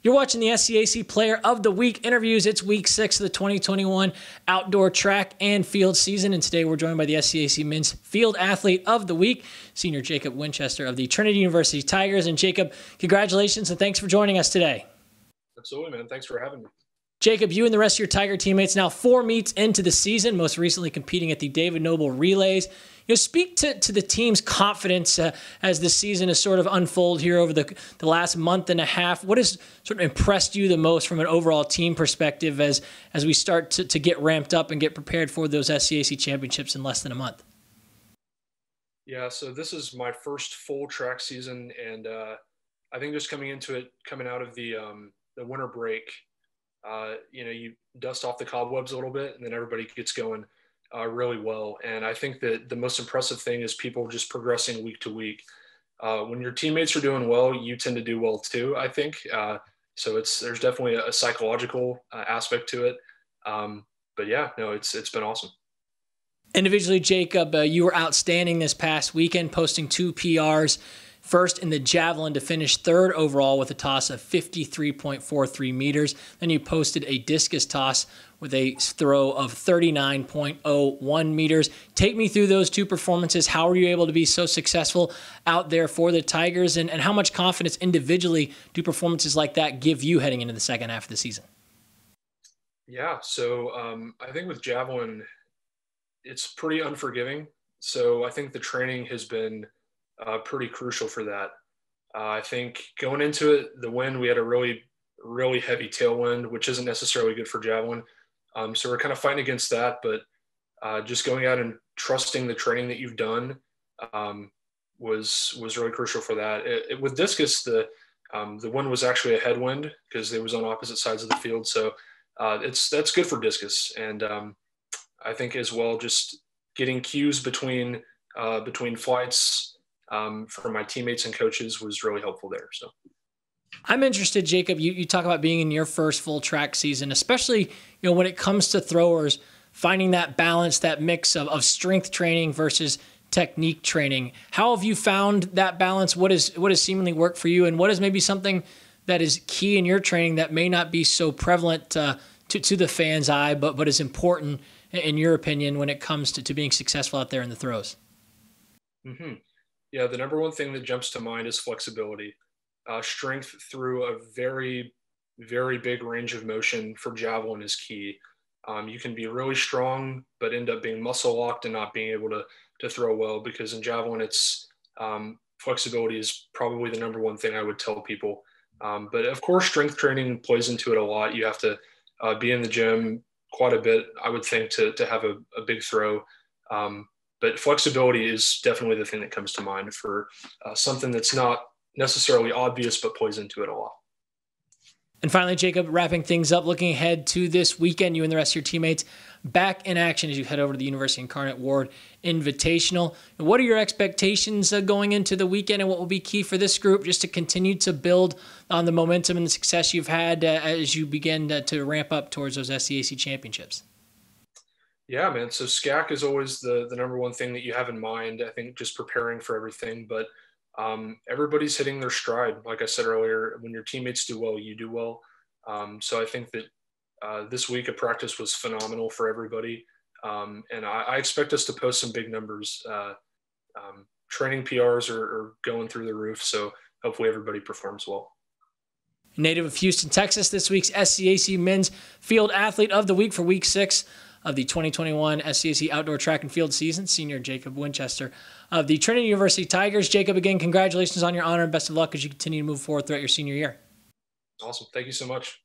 You're watching the SCAC Player of the Week interviews. It's week 6 of the 2021 outdoor track and field season. And today we're joined by the SCAC Men's Field Athlete of the Week, Senior Jacob Winchester of the Trinity University Tigers. And Jacob, congratulations and thanks for joining us today. Absolutely, man. Thanks for having me. Jacob, you and the rest of your Tiger teammates now 4 meets into the season, most recently competing at the David Noble Relays. Speak to the team's confidence as the season has sort of unfolded here over the last month and a half. What has sort of impressed you the most from an overall team perspective as we start to get ramped up and get prepared for those SCAC championships in less than a month? Yeah, so this is my first full track season, and I think just coming out of the winter break, you dust off the cobwebs a little bit, and then everybody gets going really well. And I think that the most impressive thing is people just progressing week to week. When your teammates are doing well, you tend to do well too, I think. So there's definitely a psychological aspect to it. But yeah, no, it's been awesome. Individually, Jacob, you were outstanding this past weekend, posting 2 PRs. First in the javelin to finish 3rd overall with a toss of 53.43 meters. Then you posted a discus toss with a throw of 39.01 meters. Take me through those 2 performances. How were you able to be so successful out there for the Tigers? And how much confidence individually do performances like that give you heading into the second half of the season? Yeah, so I think with javelin, it's pretty unforgiving. So I think the training has been pretty crucial for that. I think going into it, the wind, we had a really, really heavy tailwind, which isn't necessarily good for javelin. So we're kind of fighting against that, but just going out and trusting the training that you've done was really crucial for that. With discus, the wind was actually a headwind because it was on opposite sides of the field. So that's good for discus. And I think as well, just getting cues between flights from my teammates and coaches was really helpful there. So I'm interested, Jacob, you talk about being in your first full track season, especially, when it comes to throwers, finding that balance, that mix of strength training versus technique training. How have you found that balance? What has seemingly worked for you? And what is maybe something that is key in your training that may not be so prevalent to the fan's eye, but is important in your opinion when it comes to being successful out there in the throws? Mm-hmm. Yeah, the number one thing that jumps to mind is flexibility. Strength through a very, very big range of motion for javelin is key. You can be really strong, but end up being muscle locked and not being able to throw well, because in javelin, it's flexibility is probably the number one thing I would tell people. But of course, strength training plays into it a lot. You have to be in the gym quite a bit, I would think, to have a big throw. But flexibility is definitely the thing that comes to mind for something that's not necessarily obvious, but plays into it a lot. And finally, Jacob, wrapping things up, looking ahead to this weekend, you and the rest of your teammates back in action as you head over to the University Incarnate Ward Invitational. And what are your expectations going into the weekend, and what will be key for this group just to continue to build on the momentum and the success you've had as you begin to ramp up towards those SCAC championships? Yeah, man. So SCAC is always the number one thing that you have in mind. I think just preparing for everything, but everybody's hitting their stride. Like I said earlier, when your teammates do well, you do well. So I think that this week of practice was phenomenal for everybody. And I expect us to post some big numbers. Training PRs are going through the roof. So hopefully everybody performs well. Native of Houston, Texas, this week's SCAC Men's Field Athlete of the Week for week 6 of the 2021 SCAC Outdoor Track and Field season, Senior Jacob Winchester of the Trinity University Tigers. Jacob, again, congratulations on your honor and best of luck as you continue to move forward throughout your senior year. Awesome. Thank you so much.